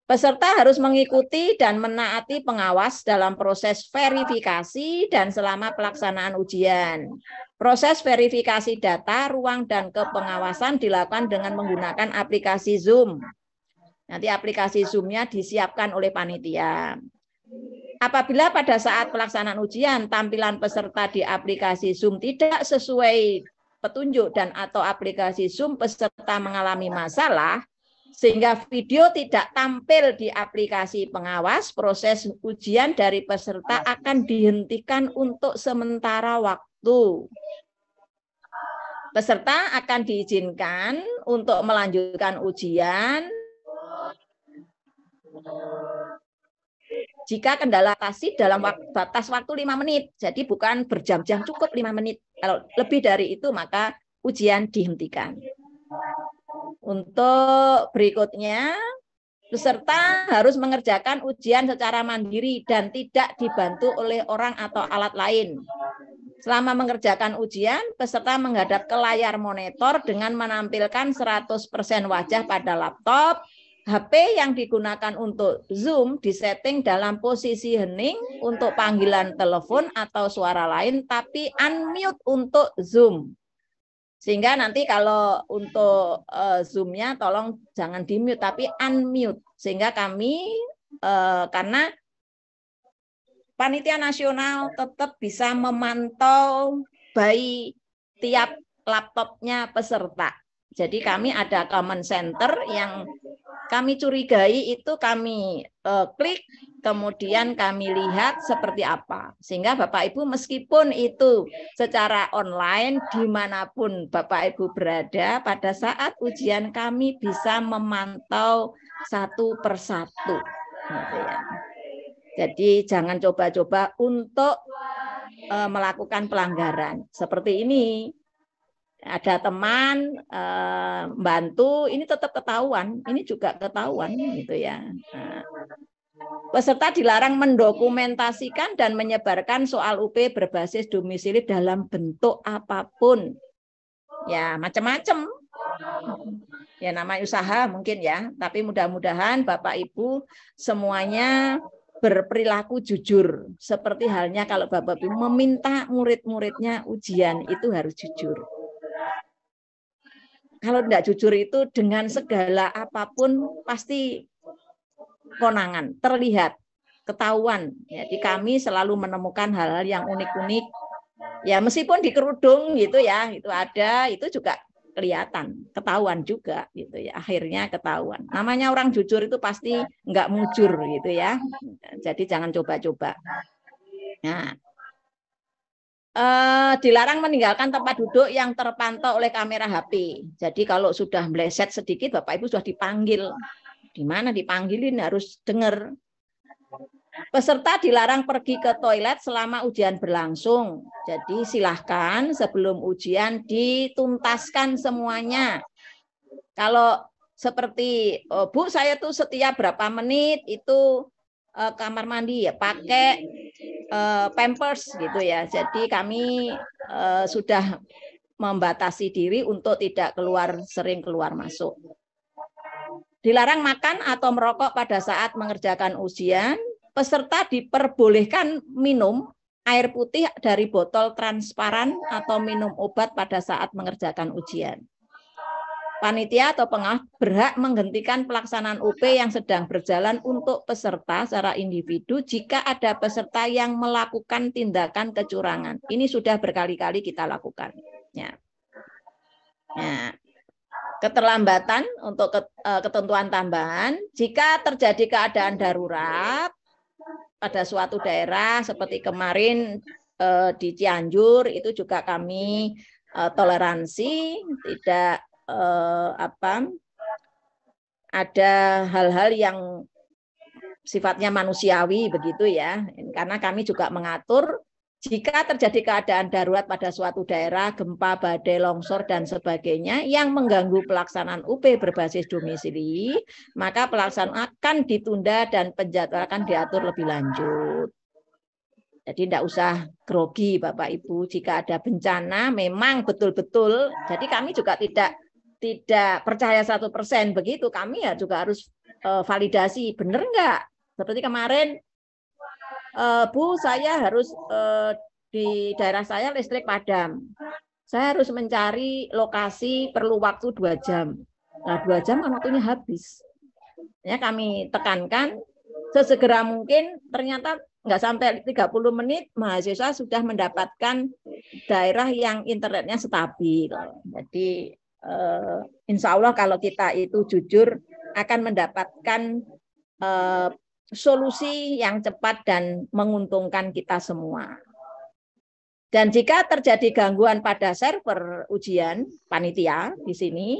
Peserta harus mengikuti dan menaati pengawas dalam proses verifikasi dan selama pelaksanaan ujian. Proses verifikasi data, ruang, dan kepengawasan dilakukan dengan menggunakan aplikasi Zoom. Nanti aplikasi Zoom-nya disiapkan oleh panitia. Apabila pada saat pelaksanaan ujian tampilan peserta di aplikasi Zoom tidak sesuai petunjuk dan atau aplikasi Zoom peserta mengalami masalah sehingga video tidak tampil di aplikasi pengawas, proses ujian dari peserta akan dihentikan untuk sementara waktu. Peserta akan diizinkan untuk melanjutkan ujian jika kendala atasi dalam batas waktu 5 menit. Jadi bukan berjam-jam, cukup 5 menit. Kalau lebih dari itu maka ujian dihentikan. Untuk berikutnya, peserta harus mengerjakan ujian secara mandiri dan tidak dibantu oleh orang atau alat lain. Selama mengerjakan ujian, peserta menghadap ke layar monitor dengan menampilkan 100% wajah pada laptop. HP yang digunakan untuk Zoom disetting dalam posisi hening untuk panggilan telepon atau suara lain, tapi unmute untuk Zoom. Sehingga nanti kalau untuk Zoom-nya tolong jangan di-mute, tapi unmute. Sehingga kami, karena Panitia Nasional tetap bisa memantau by tiap laptopnya peserta. Jadi kami ada comment center yang kami curigai itu kami klik, kemudian kami lihat seperti apa. Sehingga Bapak Ibu meskipun itu secara online, dimanapun Bapak Ibu berada, pada saat ujian kami bisa memantau satu persatu. Gitu ya. Jadi jangan coba-coba untuk melakukan pelanggaran. Seperti ini. Ada teman bantu, ini tetap ketahuan, ini juga ketahuan gitu ya. Nah, peserta dilarang mendokumentasikan dan menyebarkan soal UP berbasis domisili dalam bentuk apapun. Ya, macam-macam. Ya namanya usaha mungkin ya, tapi mudah-mudahan Bapak Ibu semuanya berperilaku jujur. Seperti halnya kalau Bapak Ibu meminta murid-muridnya ujian itu harus jujur. Kalau tidak jujur itu dengan segala apapun pasti konangan, terlihat, ketahuan. Jadi kami selalu menemukan hal-hal yang unik-unik. Ya meskipun di kerudung gitu ya, itu ada, itu juga kelihatan, ketahuan juga gitu ya. Akhirnya ketahuan. Namanya orang jujur itu pasti nggak mujur gitu ya. Jadi jangan coba-coba. Nah, dilarang meninggalkan tempat duduk yang terpantau oleh kamera HP. Jadi kalau sudah meleset sedikit, Bapak Ibu sudah dipanggil. Di mana dipanggilin harus dengar. Peserta dilarang pergi ke toilet selama ujian berlangsung. Jadi silahkan sebelum ujian dituntaskan semuanya. Kalau seperti, Bu saya tuh setiap berapa menit itu kamar mandi ya pakai Pampers gitu ya. Jadi kami sudah membatasi diri untuk tidak sering keluar masuk. Dilarang makan atau merokok pada saat mengerjakan ujian. peserta diperbolehkan minum air putih dari botol transparan atau minum obat pada saat mengerjakan ujian. Panitia atau pengawas berhak menghentikan pelaksanaan UP yang sedang berjalan untuk peserta secara individu jika ada peserta yang melakukan tindakan kecurangan. Ini sudah berkali-kali kita lakukan. Ya. Ya. Keterlambatan untuk ketentuan tambahan, jika terjadi keadaan darurat pada suatu daerah seperti kemarin di Cianjur, itu juga kami toleransi, tidak ada hal-hal yang sifatnya manusiawi begitu ya, karena kami juga mengatur jika terjadi keadaan darurat pada suatu daerah, gempa, badai, longsor dan sebagainya yang mengganggu pelaksanaan UP berbasis domisili, maka pelaksanaan akan ditunda dan penjadwalan diatur lebih lanjut. Jadi tidak usah grogi Bapak Ibu, jika ada bencana memang betul-betul, jadi kami juga tidak percaya 100% begitu, kami ya juga harus validasi benar enggak. Seperti kemarin, Bu, saya harus di daerah saya listrik padam, saya harus mencari lokasi, perlu waktu 2 jam. Nah 2 jam kan waktunya habis. Ya, kami tekankan sesegera mungkin, ternyata nggak sampai 30 menit mahasiswa sudah mendapatkan daerah yang internetnya stabil. Jadi insya Allah kalau kita itu jujur akan mendapatkan solusi yang cepat dan menguntungkan kita semua. Dan jika terjadi gangguan pada server ujian panitia di sini,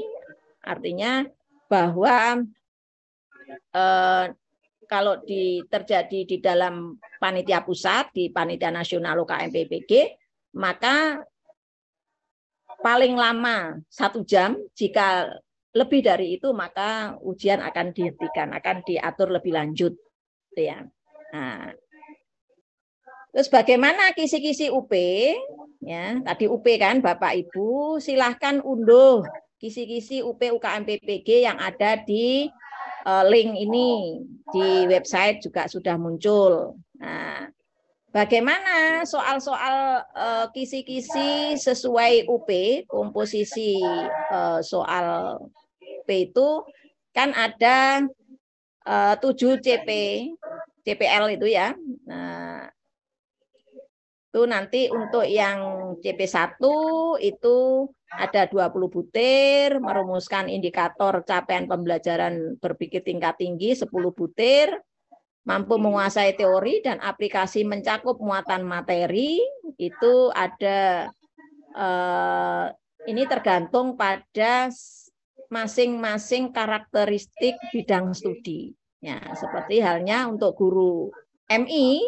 artinya bahwa kalau terjadi di dalam panitia pusat, di panitia nasional UKM PPG, maka paling lama 1 jam, jika lebih dari itu maka ujian akan dihentikan, akan diatur lebih lanjut. Ya. Nah, terus bagaimana kisi-kisi UP? Ya, tadi UP kan Bapak Ibu, silahkan unduh kisi-kisi UP UKM PPG yang ada di link ini, di website juga sudah muncul. Nah, bagaimana soal-soal kisi-kisi sesuai UP, komposisi soal UP itu kan ada 7 CPL itu ya. Nah, itu nanti untuk yang CP1 itu ada 20 butir, merumuskan indikator capaian pembelajaran berpikir tingkat tinggi 10 butir, mampu menguasai teori dan aplikasi mencakup muatan materi, itu ada ini tergantung pada masing-masing karakteristik bidang studi. Ya, seperti halnya untuk guru MI,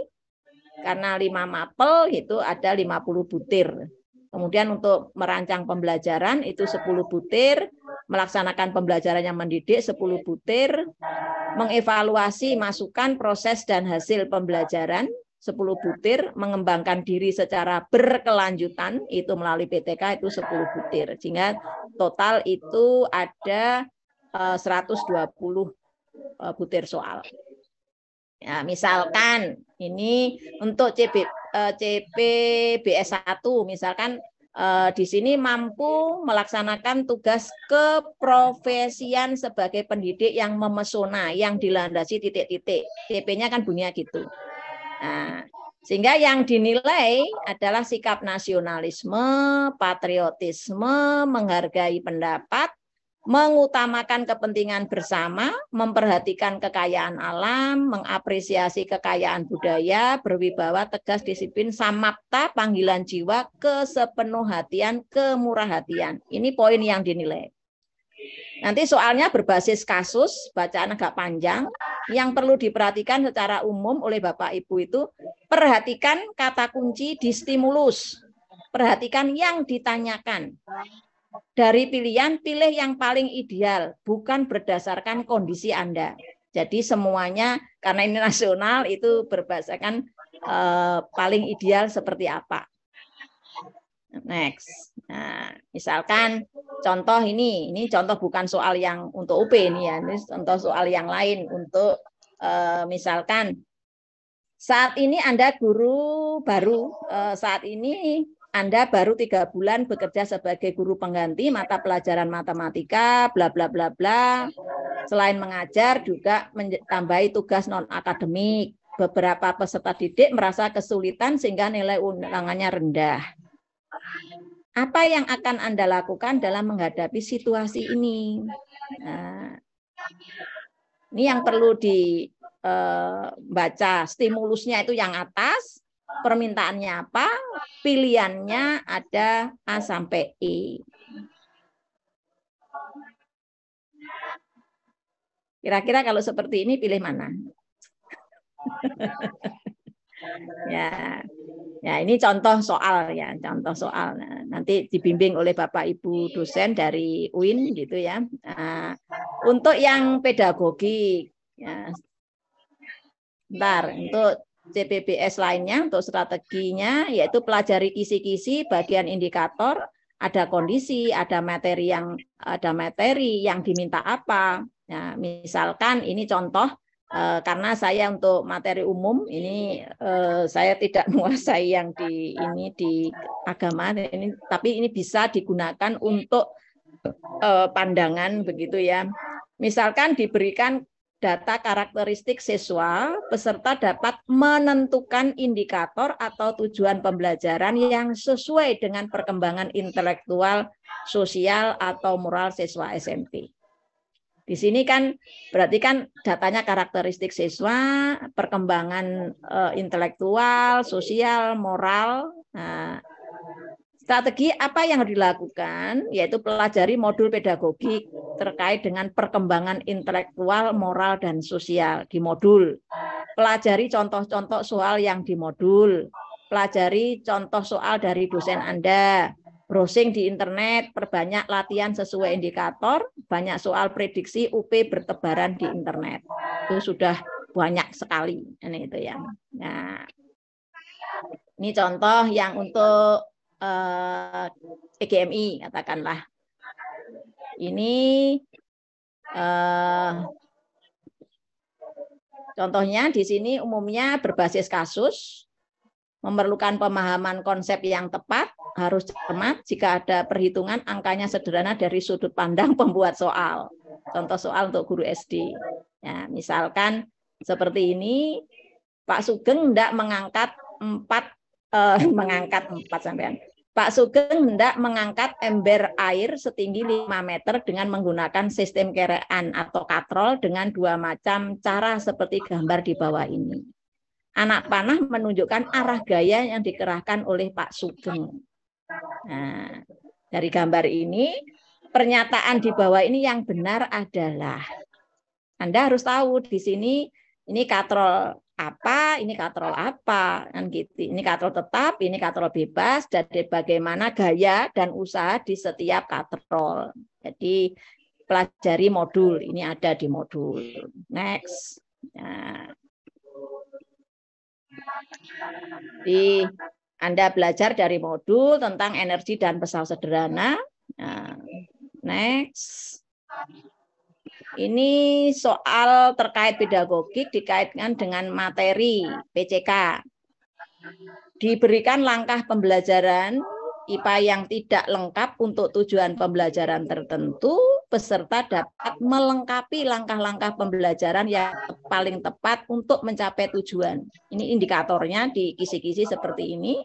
karena 5 mapel itu ada 50 butir. Kemudian untuk merancang pembelajaran itu 10 butir, melaksanakan pembelajaran yang mendidik 10 butir, mengevaluasi masukan, proses, dan hasil pembelajaran 10 butir, mengembangkan diri secara berkelanjutan itu melalui PTK itu 10 butir. Sehingga total itu ada 120 butir soal. Ya, misalkan ini untuk CPBS1, misalkan di sini mampu melaksanakan tugas keprofesian sebagai pendidik yang memesona, yang dilandasi titik-titik. CP-nya kan bunyinya gitu. Nah, sehingga yang dinilai adalah sikap nasionalisme, patriotisme, menghargai pendapat, mengutamakan kepentingan bersama, memperhatikan kekayaan alam, mengapresiasi kekayaan budaya, berwibawa, tegas, disiplin, samapta, panggilan jiwa, kesepenuhhatian, kemurahhatian. Ini poin yang dinilai. Nanti soalnya berbasis kasus, bacaan agak panjang, yang perlu diperhatikan secara umum oleh Bapak Ibu itu, perhatikan kata kunci di stimulus, perhatikan yang ditanyakan. Dari pilihan, pilih yang paling ideal, bukan berdasarkan kondisi Anda. Jadi semuanya, karena ini nasional, itu berdasarkan paling ideal seperti apa. Next. Nah, misalkan contoh ini contoh bukan soal yang untuk UP ini ya, ini contoh soal yang lain untuk misalkan Saat ini Anda guru baru, saat ini Anda baru 3 bulan bekerja sebagai guru pengganti mata pelajaran matematika, bla bla bla bla. Selain mengajar juga menambahi tugas non-akademik. Beberapa peserta didik merasa kesulitan sehingga nilai ulangannya rendah. Apa yang akan Anda lakukan dalam menghadapi situasi ini? Nah, ini yang perlu dibaca. Stimulusnya itu yang atas, permintaannya apa, pilihannya ada A sampai E. Kira-kira kalau seperti ini pilih mana? Ya, ini contoh soal ya, contoh soal. Nah, nanti dibimbing oleh Bapak Ibu dosen dari UIN gitu ya. Nah, untuk yang pedagogik, ya, untuk CPBS lainnya, untuk strateginya, yaitu pelajari kisi-kisi, bagian indikator, ada kondisi, ada materi yang diminta apa. Nah, misalkan ini contoh. Karena saya untuk materi umum ini saya tidak menguasai yang di agama ini, tapi ini bisa digunakan untuk pandangan begitu ya. Misalkan diberikan data karakteristik siswa, peserta dapat menentukan indikator atau tujuan pembelajaran yang sesuai dengan perkembangan intelektual, sosial atau moral siswa SMP. Di sini kan berarti kan datanya karakteristik siswa, perkembangan intelektual, sosial, moral. Nah, strategi apa yang harus dilakukan? Yaitu pelajari modul pedagogik terkait dengan perkembangan intelektual, moral, dan sosial di modul. Pelajari contoh-contoh soal yang di modul. Pelajari contoh soal dari dosen Anda. Browsing di internet, perbanyak latihan sesuai indikator, banyak soal prediksi UP bertebaran di internet. Itu sudah banyak sekali. Ini itu ya. Nah, ini contoh yang untuk EGMI katakanlah. Ini contohnya di sini umumnya berbasis kasus, memerlukan pemahaman konsep yang tepat, harus cermat jika ada perhitungan angkanya sederhana dari sudut pandang pembuat soal. Contoh soal untuk guru SD. Ya, misalkan seperti ini, Pak Sugeng hendak mengangkat 4 sampean. Pak Sugeng hendak mengangkat ember air setinggi 5 meter dengan menggunakan sistem kerean atau katrol dengan 2 macam cara seperti gambar di bawah ini. Anak panah menunjukkan arah gaya yang dikerahkan oleh Pak Sugeng. Nah, dari gambar ini, pernyataan di bawah ini yang benar adalah, Anda harus tahu di sini, ini katrol apa, ini katrol apa, kan gitu. Ini katrol tetap, ini katrol bebas, dan bagaimana gaya dan usaha di setiap katrol. Jadi, pelajari modul, ini ada di modul. Next. Nah. Anda belajar dari modul tentang energi dan pesawat sederhana. Nah, next. Ini soal terkait pedagogik dikaitkan dengan materi PCK. Diberikan langkah pembelajaran IPA yang tidak lengkap untuk tujuan pembelajaran tertentu, peserta dapat melengkapi langkah-langkah pembelajaran yang paling tepat untuk mencapai tujuan. Ini indikatornya di kisi-kisi seperti ini.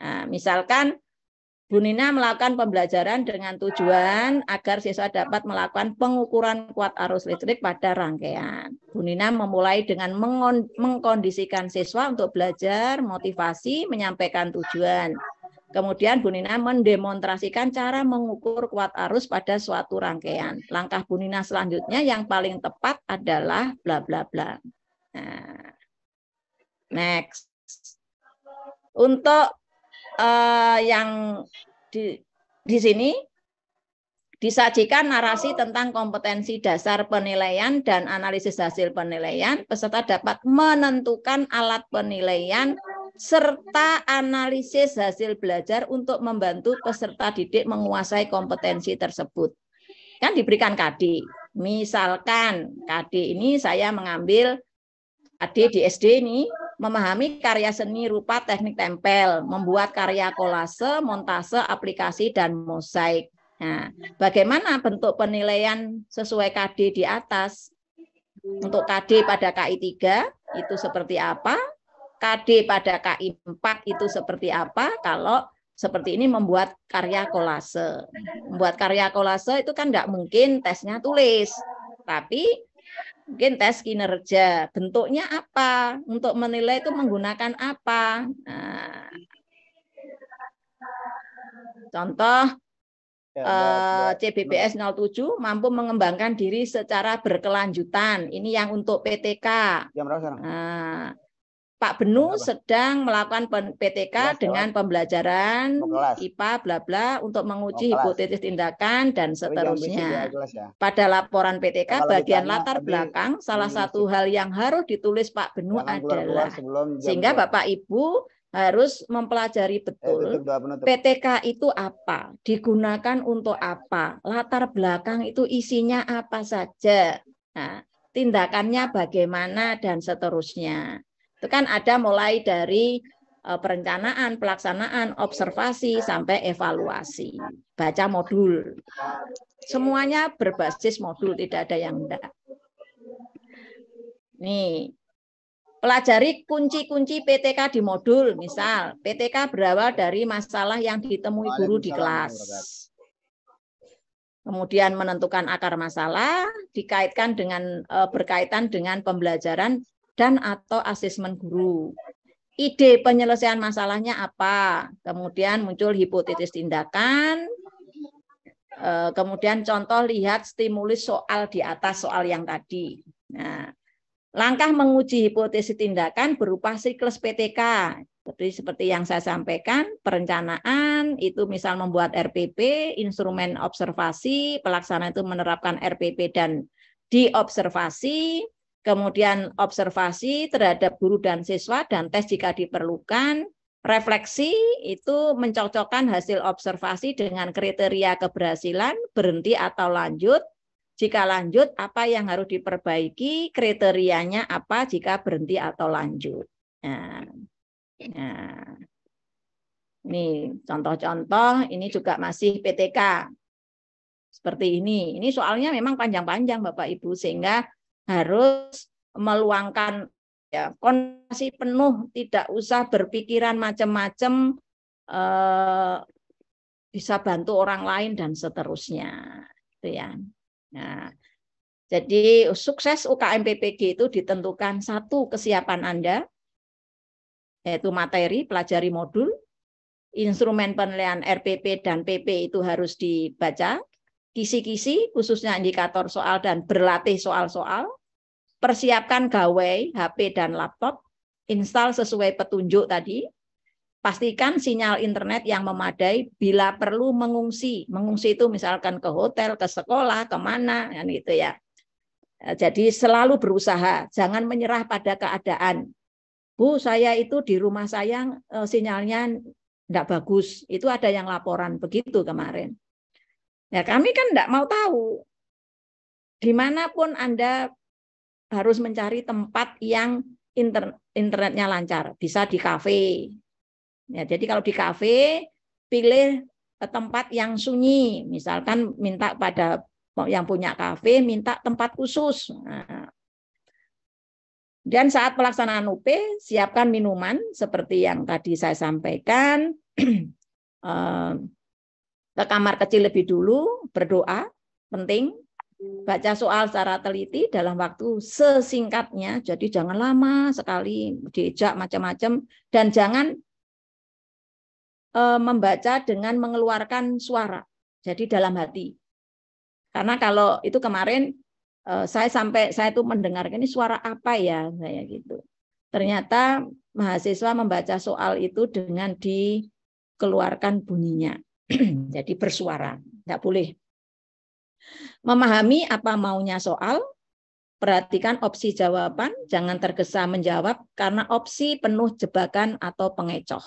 Nah, misalkan Bu Nina melakukan pembelajaran dengan tujuan agar siswa dapat melakukan pengukuran kuat arus listrik pada rangkaian. Bu Nina memulai dengan mengkondisikan siswa untuk belajar, motivasi, menyampaikan tujuan. Kemudian Bu Nina mendemonstrasikan cara mengukur kuat arus pada suatu rangkaian. Langkah Bu Nina selanjutnya yang paling tepat adalah bla bla bla. Nah, next. Untuk yang di sini disajikan narasi tentang kompetensi dasar penilaian dan analisis hasil penilaian. Peserta dapat menentukan alat penilaian serta analisis hasil belajar untuk membantu peserta didik menguasai kompetensi tersebut. Kan diberikan KD. Misalkan KD ini saya mengambil KD di SD ini, memahami karya seni rupa teknik tempel, membuat karya kolase, montase, aplikasi, dan mosaik. Nah, bagaimana bentuk penilaian sesuai KD di atas? Untuk KD pada KI 3 itu seperti apa? KD pada KI 4 itu seperti apa? Kalau seperti ini membuat karya kolase. Membuat karya kolase itu kan nggak mungkin tesnya tulis, tapi mungkin tes kinerja. Bentuknya apa? Untuk menilai itu menggunakan apa? Nah, contoh CBPS 07 mampu mengembangkan diri secara berkelanjutan. Ini yang untuk PTK. Jam berapa sekarang? Nah, Pak Benu sedang melakukan PTK dengan pembelajaran IPA bla bla untuk menguji hipotesis tindakan dan seterusnya. Pada laporan PTK bagian latar belakang salah satu hal yang harus ditulis Pak Benu adalah sehingga Bapak Ibu harus mempelajari betul PTK itu apa, digunakan untuk apa, latar belakang itu isinya apa saja, nah, tindakannya bagaimana dan seterusnya. Itu kan ada mulai dari perencanaan, pelaksanaan, observasi, sampai evaluasi. Baca modul. Semuanya berbasis modul, tidak ada yang enggak. Nih, pelajari kunci-kunci PTK di modul. Misal, PTK berawal dari masalah yang ditemui guru di kelas. Kemudian menentukan akar masalah, dikaitkan dengan berkaitan dengan pembelajaran dan atau asesmen guru. Ide penyelesaian masalahnya apa? Kemudian muncul hipotesis tindakan. Kemudian contoh lihat stimulus soal di atas soal yang tadi. Nah, langkah menguji hipotesis tindakan berupa siklus PTK. Seperti yang saya sampaikan, perencanaan itu misal membuat RPP, instrumen observasi, pelaksanaan itu menerapkan RPP dan diobservasi. Kemudian observasi terhadap guru dan siswa dan tes jika diperlukan. Refleksi itu mencocokkan hasil observasi dengan kriteria keberhasilan, berhenti atau lanjut. Jika lanjut, apa yang harus diperbaiki, kriterianya apa jika berhenti atau lanjut. Nah, ini contoh-contoh, ini juga masih PTK. Seperti ini. Ini soalnya memang panjang-panjang Bapak Ibu, sehingga harus meluangkan ya konsentrasi penuh, tidak usah berpikiran macam-macam, bisa bantu orang lain dan seterusnya, itu ya. Nah, jadi sukses UKM PPG itu ditentukan satu kesiapan Anda, yaitu materi, pelajari modul, instrumen penilaian RPP dan PP itu harus dibaca, kisi-kisi khususnya indikator soal dan berlatih soal-soal. Persiapkan gawai, HP dan laptop, install sesuai petunjuk tadi. Pastikan sinyal internet yang memadai, bila perlu mengungsi. Mengungsi itu misalkan ke hotel, ke sekolah, kemana, kan gitu ya. Jadi selalu berusaha, jangan menyerah pada keadaan. Bu, saya itu di rumah saya sinyalnya enggak bagus. Itu ada yang laporan begitu kemarin. Ya kami kan enggak mau tahu. Dimanapun Anda harus mencari tempat yang internetnya lancar. Bisa di kafe. Ya, jadi kalau di kafe, pilih tempat yang sunyi. Misalkan minta pada yang punya kafe, minta tempat khusus. Nah. Dan saat pelaksanaan UP, siapkan minuman seperti yang tadi saya sampaikan. Ke kamar kecil lebih dulu, berdoa, penting. Baca soal secara teliti dalam waktu sesingkatnya, jadi jangan lama sekali diejak macam-macam, dan jangan membaca dengan mengeluarkan suara, jadi dalam hati. Karena kalau itu kemarin saya itu mendengarkan ini suara apa ya, saya gitu. Ternyata mahasiswa membaca soal itu dengan dikeluarkan bunyinya, jadi bersuara, nggak boleh. Memahami apa maunya soal, perhatikan opsi jawaban, jangan tergesa menjawab karena opsi penuh jebakan atau pengecoh.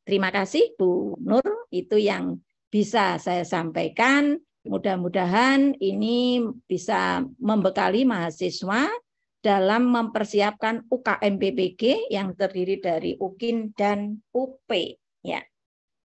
Terima kasih Bu Nur, itu yang bisa saya sampaikan. Mudah-mudahan ini bisa membekali mahasiswa dalam mempersiapkan UKM PPG yang terdiri dari UKIN dan UP. Ya.